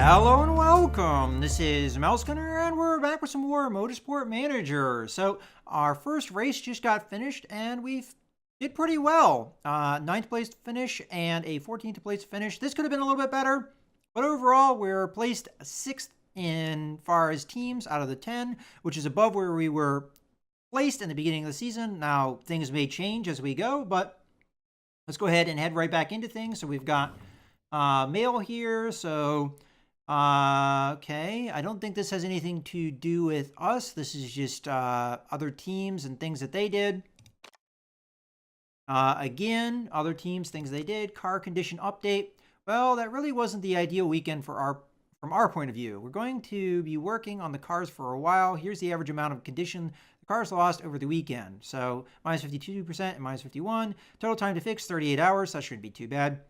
Hello and welcome. This is Mousecunner, and we're back with some more Motorsport Manager. So our first race just got finished, and we did pretty well. 9th place finish and a 14th place finish. This could have been a little bit better, but overall we're placed 6th in far as teams out of the 10, which is above where we were placed in the beginning of the season. Now things may change as we go, but let's go ahead and head right back into things. So we've got mail here. So okay, I don't think this has anything to do with us. This is just other teams and things that they did. Again, other teams, things they did. Car condition update. Well, that really wasn't the ideal weekend from our point of view. We're going to be working on the cars for a while. Here's the average amount of condition the cars lost over the weekend. So minus 52% and minus 51. Total time to fix, 38 hours. That shouldn't be too bad,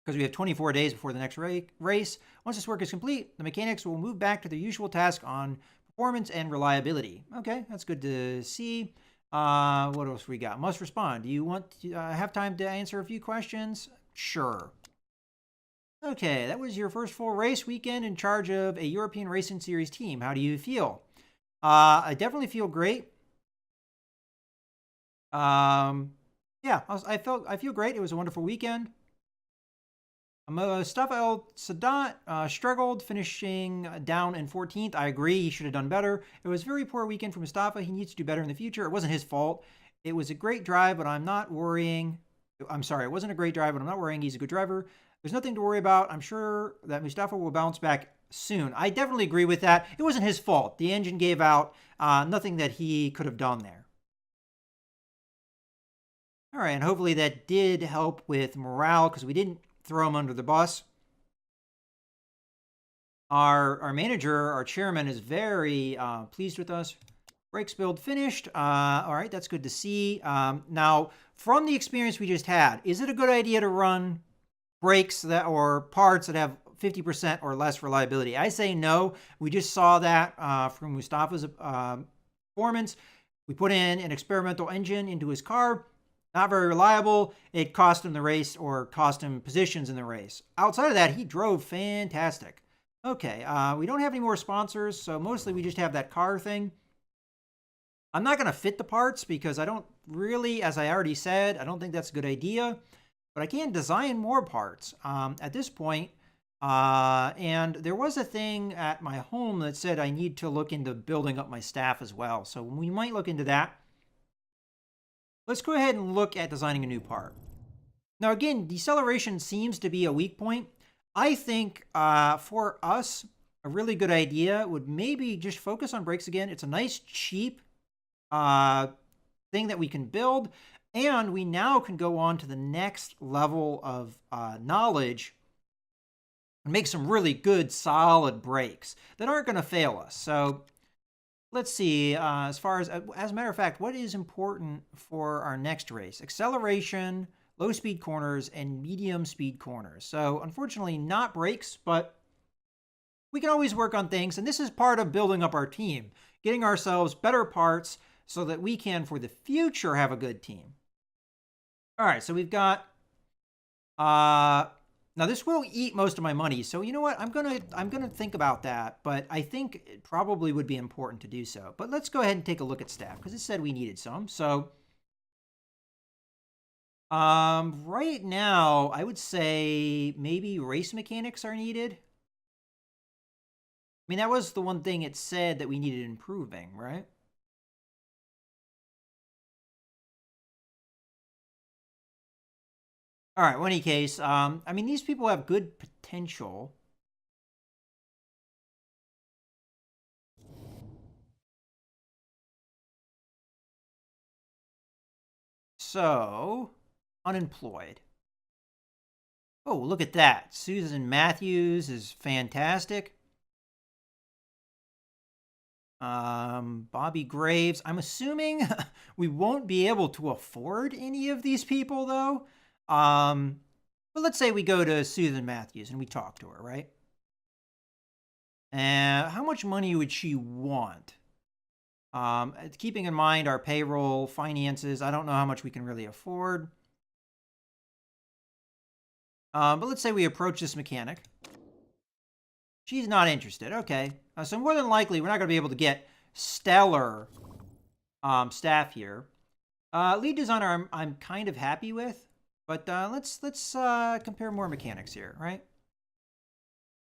because we have 24 days before the next race. Once this work is complete, the mechanics will move back to their usual task on performance and reliability. Okay, that's good to see. What else we got? Must respond. Do you want to have time to answer a few questions? Sure. Okay, that was your first full race weekend in charge of a European Racing Series team. How do you feel? I definitely feel great. Yeah, I feel great. It was a wonderful weekend. Mustafa El Sadat struggled, finishing down in 14th. I agree, he should have done better. It was a very poor weekend for Mustafa. He needs to do better in the future. It wasn't his fault. It was a great drive, but I'm not worrying. I'm sorry, it wasn't a great drive, but I'm not worrying. He's a good driver. There's nothing to worry about. I'm sure that Mustafa will bounce back soon. I definitely agree with that. It wasn't his fault. The engine gave out. Nothing that he could have done there. All right, and hopefully that did help with morale, because we didn't throw him under the bus. Our manager, our chairman, is very pleased with us. Brakes build finished. All right, that's good to see. Now, from the experience we just had, is it a good idea to run brakes or parts that have 50% or less reliability? I say no. We just saw that from Mustafa's performance. We put in an experimental engine into his car. Not very reliable. It cost him the race, or cost him positions in the race. Outside of that, he drove fantastic. Okay, we don't have any more sponsors, so mostly we just have that car thing. I'm not going to fit the parts because I don't really, as I already said, I don't think that's a good idea. But I can design more parts at this point. And there was a thing at my home that said I need to look into building up my staff as well. So we might look into that. Let's go ahead and look at designing a new part. Now, again, deceleration seems to be a weak point. I think for us, a really good idea would maybe just focus on brakes again. It's a nice, cheap thing that we can build. And we now can go on to the next level of knowledge and make some really good, solid brakes that aren't going to fail us. So let's see, as a matter of fact, what is important for our next race? Acceleration, low speed corners, and medium speed corners. So unfortunately, not brakes, but we can always work on things. And this is part of building up our team, getting ourselves better parts so that we can, for the future, have a good team. All right, so we've got, now this will eat most of my money, so you know what? I'm gonna think about that, but I think it probably would be important to do so. But let's go ahead and take a look at staff, because it said we needed some. So right now, I would say maybe race mechanics are needed. I mean, that was the one thing it said that we needed improving, right? All right, well, in any case, I mean, these people have good potential. So, unemployed. Oh, look at that. Susan Matthews is fantastic. Bobby Graves. I'm assuming we won't be able to afford any of these people, though. But let's say we go to Susan Matthews and we talk to her, right? And how much money would she want? Keeping in mind our payroll, finances, I don't know how much we can really afford. But let's say we approach this mechanic. She's not interested. Okay. So more than likely, we're not going to be able to get stellar staff here. Lead designer, I'm kind of happy with, but let's compare more mechanics here, right?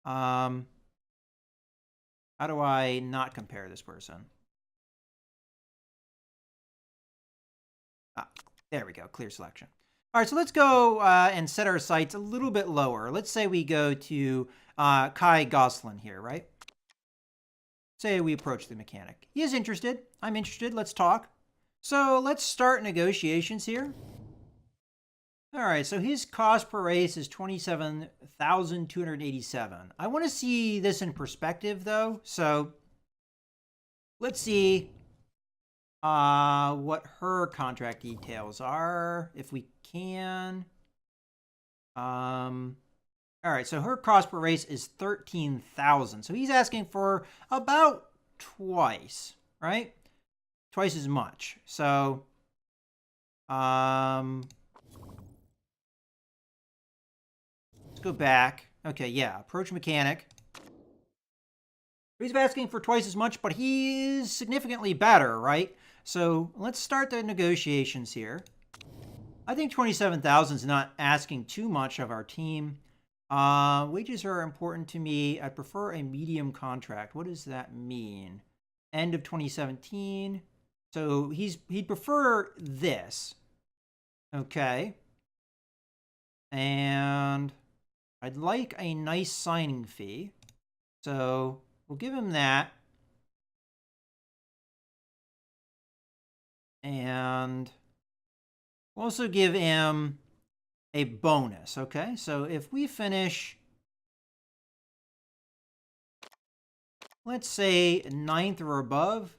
How do I not compare this person? There we go. Clear selection. All right, so let's go and set our sights a little bit lower. Let's say we go to Kai Goslin here, right? Say we approach the mechanic. He is interested. I'm interested. Let's talk. So let's start negotiations here. All right, so his cost per race is 27,287. I want to see this in perspective, though. So let's see what her contract details are, if we can. All right, so her cost per race is 13,000. So he's asking for about twice, right? Twice as much. So, let's go back. Okay, yeah, approach mechanic. He's asking for twice as much, but he is significantly better, right? So let's start the negotiations here. I think 27,000 is not asking too much of our team. Wages are important to me. I prefer a medium contract. What does that mean? End of 2017. So he'd prefer this. Okay. And I'd like a nice signing fee. So we'll give him that. And we'll also give him a bonus, okay? So if we finish, let's say 9th or above.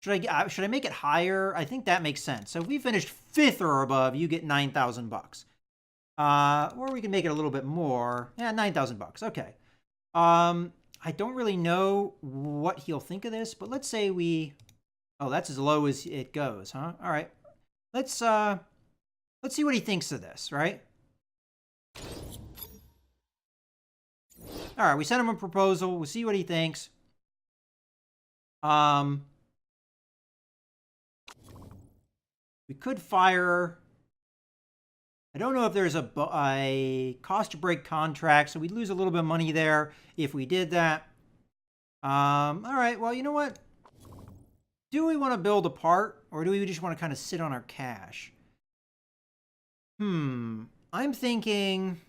Should I make it higher? I think that makes sense. So if we finished 5th or above, you get 9,000 bucks. Or we can make it a little bit more. Yeah, 9,000 bucks. Okay. I don't really know what he'll think of this, but let's say we... Oh, that's as low as it goes, huh? All right. Let's see what he thinks of this, right? All right, we sent him a proposal. We'll see what he thinks. We could fire... I don't know if there's a cost to break contract, so we'd lose a little bit of money there if we did that. All right, well, you know what? Do we want to build a part, or do we just want to kind of sit on our cash? I'm thinking...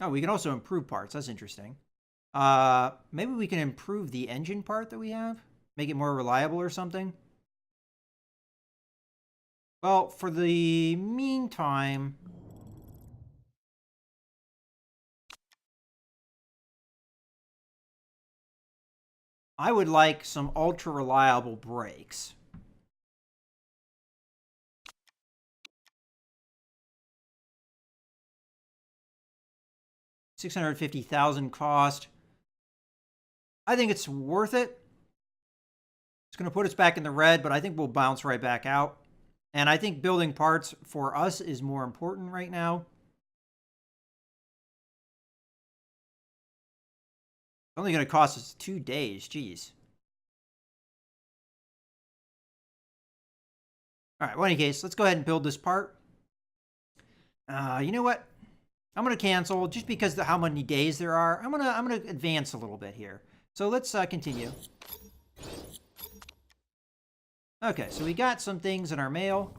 Oh, we can also improve parts. That's interesting. Maybe we can improve the engine part that we have? Make it more reliable or something? Well, for the meantime... I would like some ultra-reliable brakes. $650,000 cost. I think it's worth it. It's going to put us back in the red, but I think we'll bounce right back out. And I think building parts for us is more important right now. It's only going to cost us 2 days. Jeez. All right. Well, in any case, let's go ahead and build this part. You know what? I'm going to cancel just because of how many days there are. I'm going to advance a little bit here. So let's continue. Okay, so we got some things in our mail.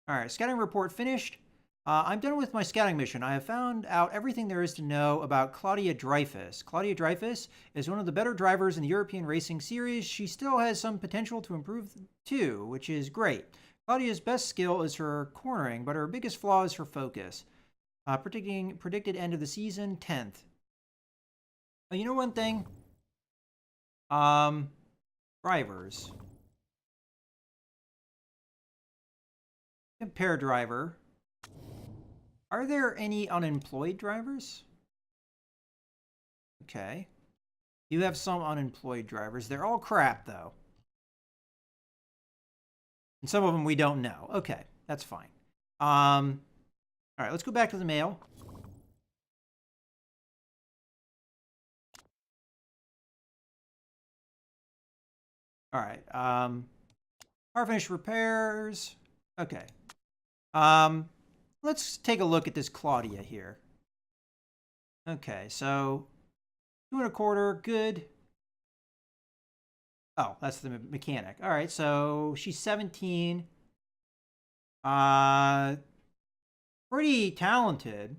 All right, scouting report finished. I'm done with my scouting mission. I have found out everything there is to know about Claudia Dreyfus. Claudia Dreyfus is one of the better drivers in the European Racing Series. She still has some potential to improve too, which is great. Claudia's best skill is her cornering, but her biggest flaw is her focus. Predicted end of the season, 10th. Oh, you know one thing? Drivers. Compare driver. Are there any unemployed drivers? Okay. You have some unemployed drivers. They're all crap, though. And some of them we don't know. Okay, that's fine. All right, let's go back to the mail. All right. Car finish repairs. Okay. Let's take a look at this Claudia here. Okay, so 2.25, good. Oh, that's the mechanic. All right, so she's 17. Pretty talented.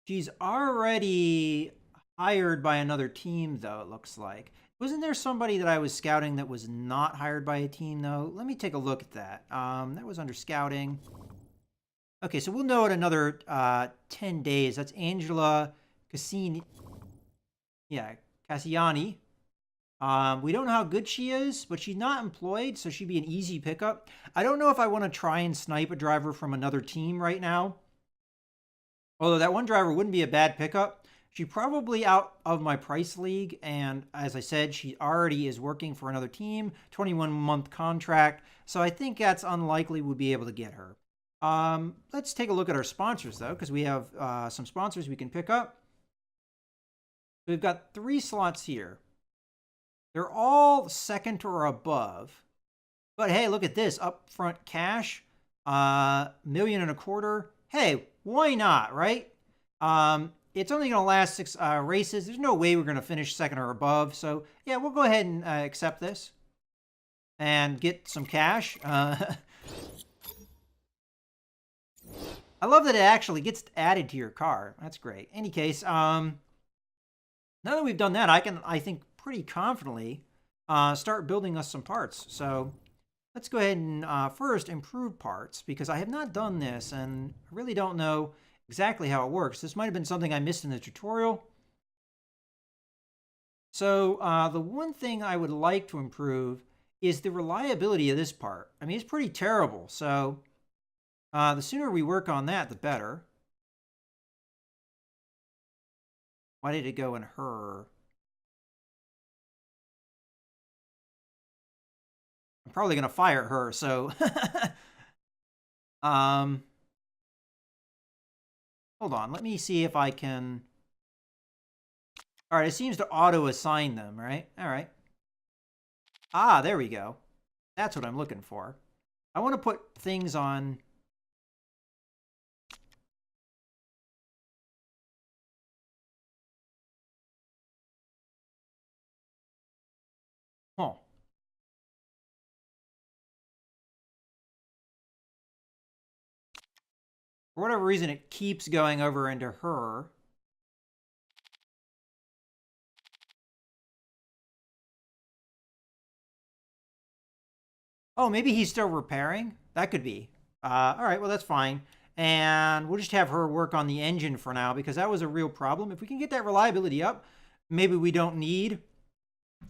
She's already hired by another team, though, it looks like. Wasn't there somebody that I was scouting that was not hired by a team, though? Let me take a look at that. That was under scouting. Okay, so we'll know in another 10 days. That's Angela Cassini. Yeah, Cassiani. We don't know how good she is, but she's not employed, so she'd be an easy pickup. I don't know if I want to try and snipe a driver from another team right now. Although that one driver wouldn't be a bad pickup. She's probably out of my price league, and as I said, she already is working for another team, 21-month contract, so I think that's unlikely we'll be able to get her. Let's take a look at our sponsors, though, because we have some sponsors we can pick up. We've got 3 slots here. They're all second or above. But hey, look at this. Upfront cash. $1.25 million. Hey, why not, right? It's only going to last 6 races. There's no way we're going to finish second or above. So, yeah, we'll go ahead and accept this. And get some cash. I love that it actually gets added to your car. That's great. Any case, now that we've done that, I think, pretty confidently start building us some parts. So let's go ahead and first improve parts, because I have not done this and I really don't know exactly how it works. This might have been something I missed in the tutorial. So the one thing I would like to improve is the reliability of this part. I mean, it's pretty terrible. So the sooner we work on that, the better. Why did it go in her? I'm probably going to fire her, so... hold on. Let me see if I can... All right, it seems to auto-assign them, right? All right. Ah, there we go. That's what I'm looking for. I want to put things on... Huh. For whatever reason, it keeps going over into her. Oh, maybe he's still repairing? That could be. All right, well, that's fine. And we'll just have her work on the engine for now, because that was a real problem. If we can get that reliability up, maybe we don't need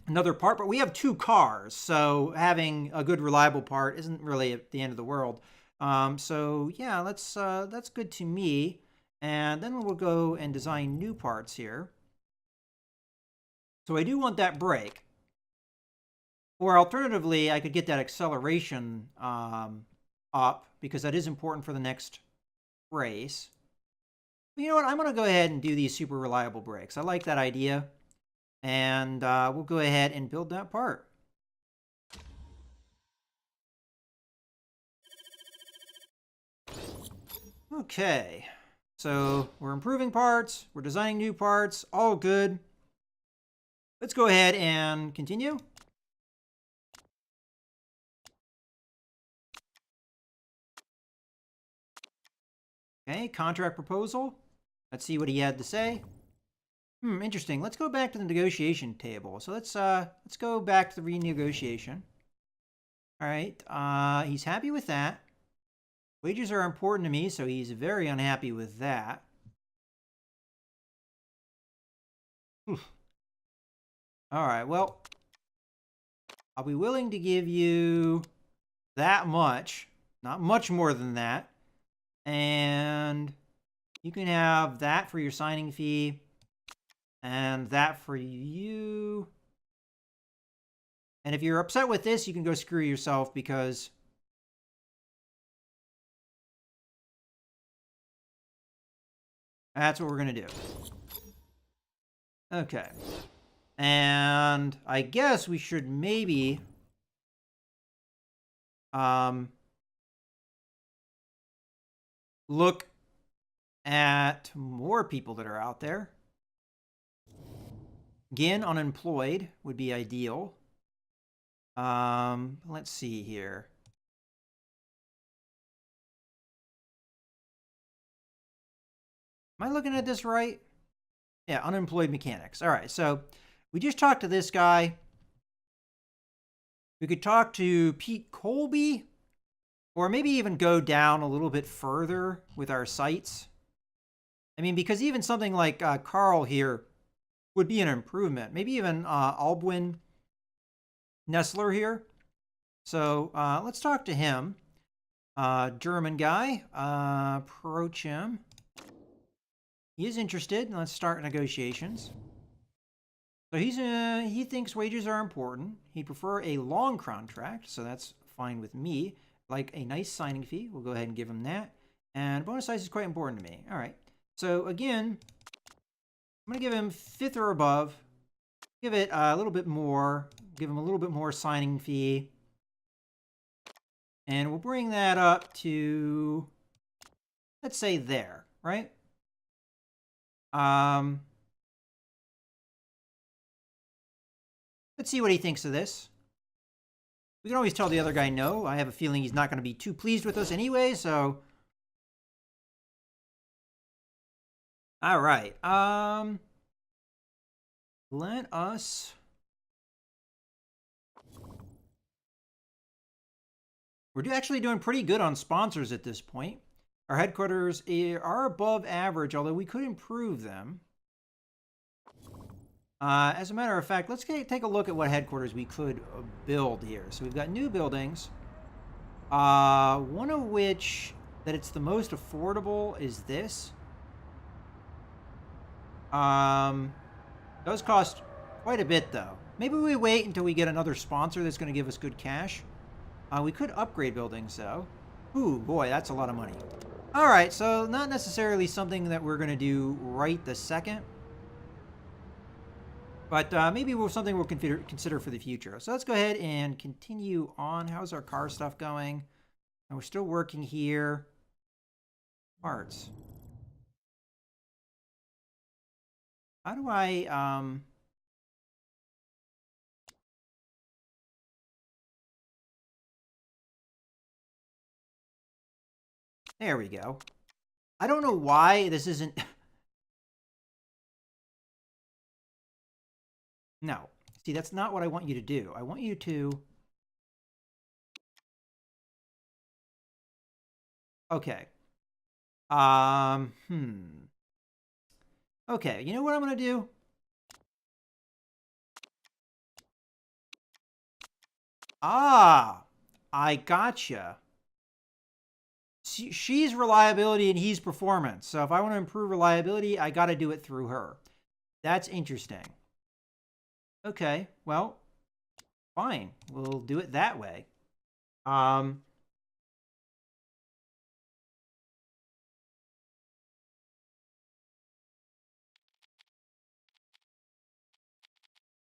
another part. But we have 2 cars, so having a good, reliable part isn't really at the end of the world. So, yeah, that's good to me. And then we'll go and design new parts here. So I do want that brake. Or alternatively, I could get that acceleration up, because that is important for the next race. But you know what? I'm going to go ahead and do these super reliable brakes. I like that idea. And we'll go ahead and build that part. Okay. So we're improving parts. We're designing new parts. All good. Let's go ahead and continue. Okay, contract proposal. Let's see what he had to say. Interesting. Let's go back to the negotiation table. So let's go back to the renegotiation. All right. He's happy with that. Wages are important to me, so he's very unhappy with that. Oof. All right. Well, I'll be willing to give you that much, not much more than that. And you can have that for your signing fee and that for you. And if you're upset with this, you can go screw yourself because that's what we're going to do. Okay. And I guess we should maybe look at more people that are out there. Again, unemployed would be ideal. Let's see here. Am I looking at this right? Yeah, unemployed mechanics. All right, so we just talked to this guy. We could talk to Pete Colby, or maybe even go down a little bit further with our sites. I mean, because even something like Carl here would be an improvement. Maybe even Albwin Nestler here. So let's talk to him. German guy. Approach him. He is interested. Let's start negotiations. So he thinks wages are important. He'd prefer a long contract, so that's fine with me. Like a nice signing fee. We'll go ahead and give him that. And bonus size is quite important to me. All right. So again, I'm going to give him 5th or above. Give it a little bit more. Give him a little bit more signing fee. And we'll bring that up to, let's say there, right? Let's see what he thinks of this. We can always tell the other guy no. I have a feeling he's not going to be too pleased with us anyway, so. All right. Let us. We're actually doing pretty good on sponsors at this point. Our headquarters are above average, although we could improve them. As a matter of fact, let's take a look at what headquarters we could build here. So we've got new buildings. One of which, that it's the most affordable, is this. Does cost quite a bit, though. Maybe we wait until we get another sponsor that's going to give us good cash. We could upgrade buildings, though. Ooh, boy, that's a lot of money. All right, so not necessarily something that we're going to do right this second. But maybe something we'll consider for the future. So let's go ahead and continue on. How's our car stuff going? And we're still working here. Parts. How do I... There we go. I don't know why this isn't... No. See, that's not what I want you to do. I want you to... Okay. Okay, you know what I'm going to do? Ah, I gotcha. She's reliability and he's performance. So if I want to improve reliability, I got to do it through her. That's interesting. Okay, well, fine. We'll do it that way.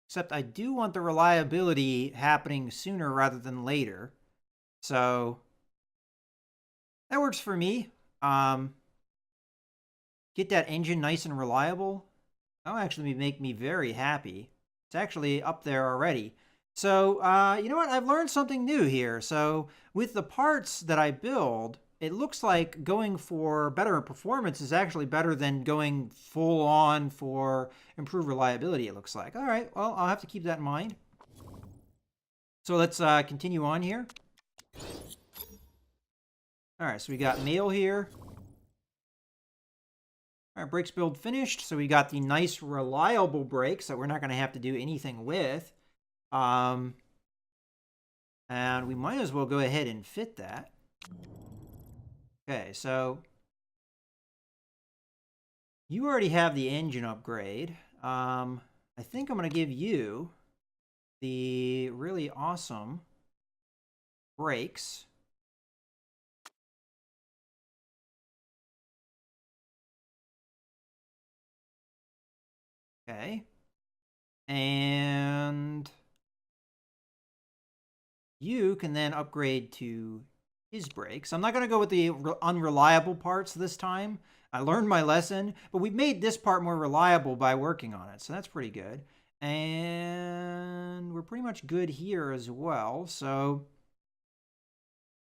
Except I do want the reliability happening sooner rather than later. So that works for me. Get that engine nice and reliable. That'll actually make me very happy. It's actually up there already. So, you know what? I've learned something new here. So with the parts that I build, it looks like going for better performance is actually better than going full on for improved reliability, it looks like. All right, well, I'll have to keep that in mind. So let's continue on here. All right, so we got mail here. All right, brakes build finished. So we got the nice, reliable brakes that we're not going to have to do anything with. And we might as well go ahead and fit that. Okay, so you already have the engine upgrade. I think I'm going to give you the really awesome brakes. Okay. And you can then upgrade to his brakes. I'm not going to go with the unreliable parts this time. I learned my lesson, but we made this part more reliable by working on it. So that's pretty good. And we're pretty much good here as well. So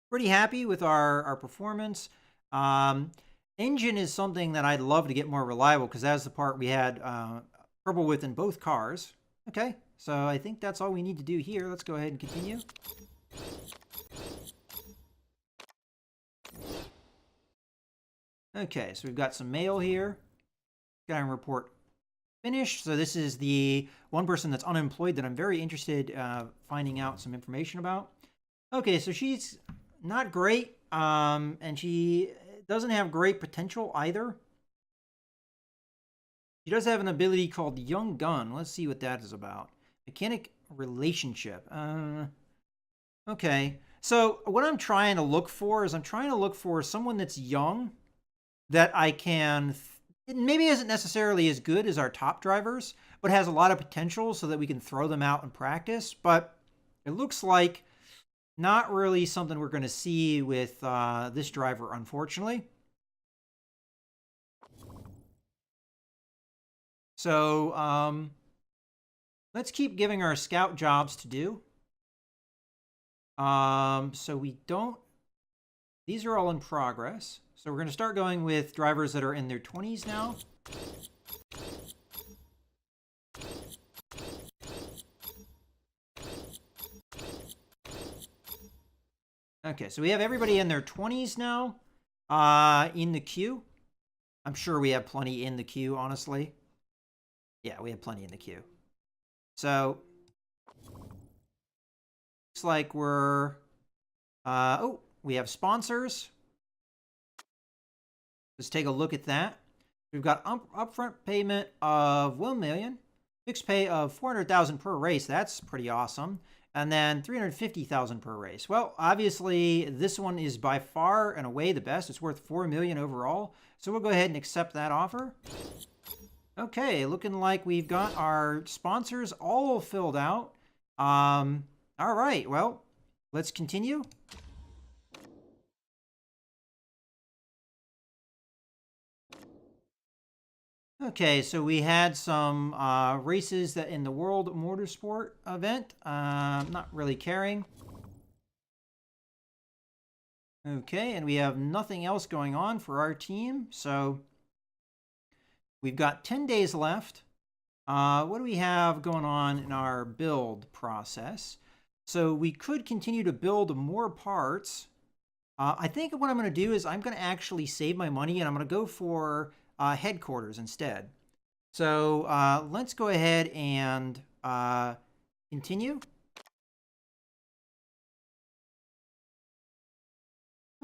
pretty happy with our performance. Engine is something that I'd love to get more reliable because that's the part we had trouble with in both cars. Okay, so I think that's all we need to do here. Let's go ahead and continue. Okay, so we've got some mail here. Skyrim report finished. So this is the one person that's unemployed that I'm very interested finding out some information about. Okay, so she's not great, and she doesn't have great potential either. She does have an ability called Young Gun. Let's see what that is about. Mechanic relationship. Okay. So what I'm trying to look for is I'm trying to look for someone that's young that I can, maybe isn't necessarily as good as our top drivers, but has a lot of potential so that we can throw them out in practice. But it looks like not really something we're going to see with this driver, unfortunately. So let's keep giving our scout jobs to do. So we don't, these are all in progress. So we're going to start going with drivers that are in their 20s now. Okay, so we have everybody in their 20s now in the queue. I'm sure we have plenty in the queue, honestly. Yeah, we have plenty in the queue. So looks like we're, oh, we have sponsors. Let's take a look at that. We've got upfront payment of 1 million, fixed pay of 400,000 per race. That's pretty awesome. And then 350,000 per race. Well, obviously this one is by far and away the best. It's worth 4 million overall. So we'll go ahead and accept that offer. Okay, looking like we've got our sponsors all filled out. All right, well, let's continue. Okay, so we had some races that in the World Motorsport event. Not really caring. Okay, and we have nothing else going on for our team. So we've got 10 days left. What do we have going on in our build process? So we could continue to build more parts. I think what I'm going to do is I'm going to actually save my money and I'm going to go for headquarters instead. So let's go ahead and continue.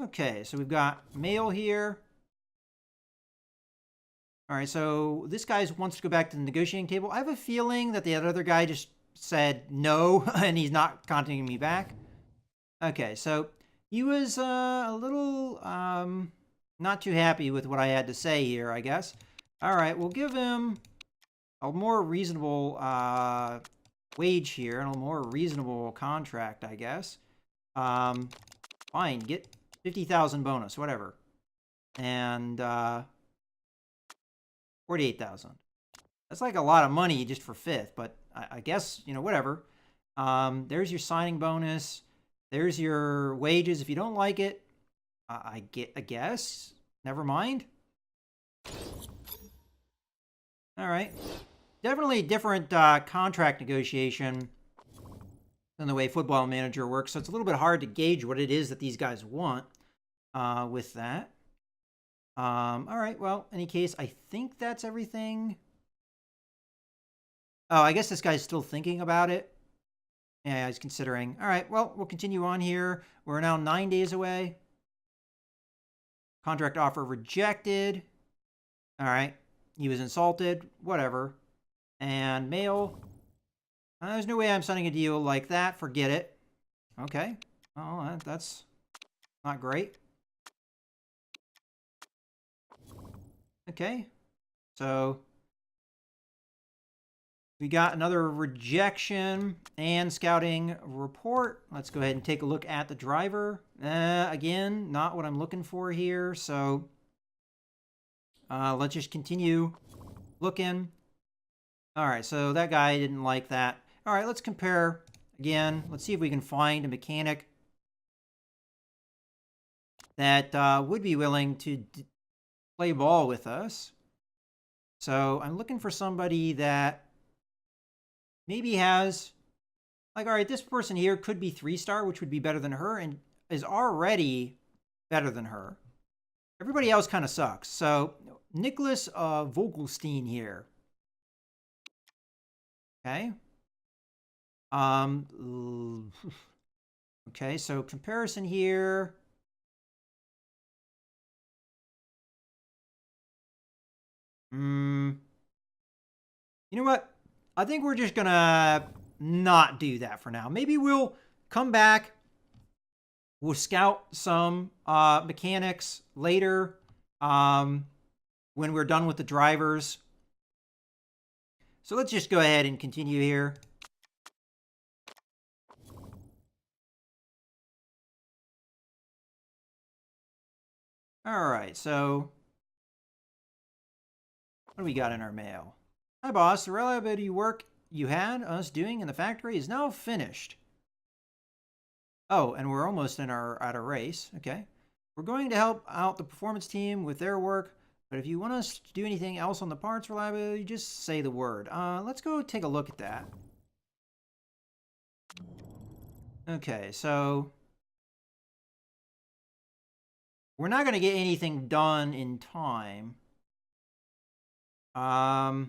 Okay, so we've got mail here. All right, so this guy wants to go back to the negotiating table. I have a feeling that the other guy just said no and he's not contacting me back. Okay, so he was a little not too happy with what I had to say here, I guess. All right, we'll give him a more reasonable wage here and a more reasonable contract, I guess. Fine, get 50,000 bonus, whatever. And 48,000. That's like a lot of money just for fifth, but I guess, you know, whatever. There's your signing bonus. There's your wages. If you don't like it, I guess. Never mind. All right. Definitely different contract negotiation than the way Football Manager works. So it's a little bit hard to gauge what it is that these guys want with that. All right. Well, in any case, I think that's everything. Oh, I guess this guy's still thinking about it. Yeah, he's considering. All right. Well, we'll continue on here. We're now 9 days away. Contract offer rejected. All right. He was insulted. Whatever. And mail. There's no way I'm signing a deal like that. Forget it. Okay. Oh, that's not great. Okay. So we got another rejection and scouting report. Let's go ahead and take a look at the driver. Again, not what I'm looking for here. So let's just continue looking. All right, so that guy didn't like that. All right, let's compare again. Let's see if we can find a mechanic that would be willing to play ball with us. So I'm looking for somebody that maybe has, like, all right, this person here could be 3-star, which would be better than her, and is already better than her. Everybody else kind of sucks. So Nicholas Vogelstein here. Okay. Okay, so comparison here. You know what? I think we're just gonna not do that for now. Maybe we'll come back. We'll scout some mechanics later when we're done with the drivers. So let's just go ahead and continue here. All right, so what do we got in our mail? Hi, boss. The reliability work you had us doing in the factory is now finished. Oh, and we're almost at our race. Okay. We're going to help out the performance team with their work, but if you want us to do anything else on the parts reliability, just say the word. Let's go take a look at that. Okay, so we're not going to get anything done in time. How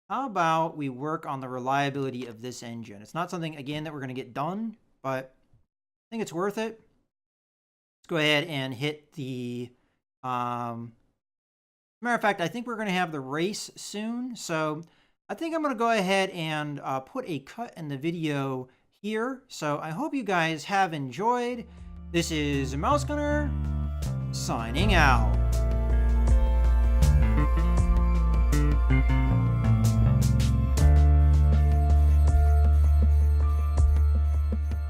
about we work on the reliability of this engine? It's not something, again, that we're going to get done, but I think it's worth it. Let's go ahead and hit the... matter of fact, I think we're going to have the race soon, so I think I'm going to go ahead and put a cut in the video here. So I hope you guys have enjoyed. This is Mouse Gunner, signing out.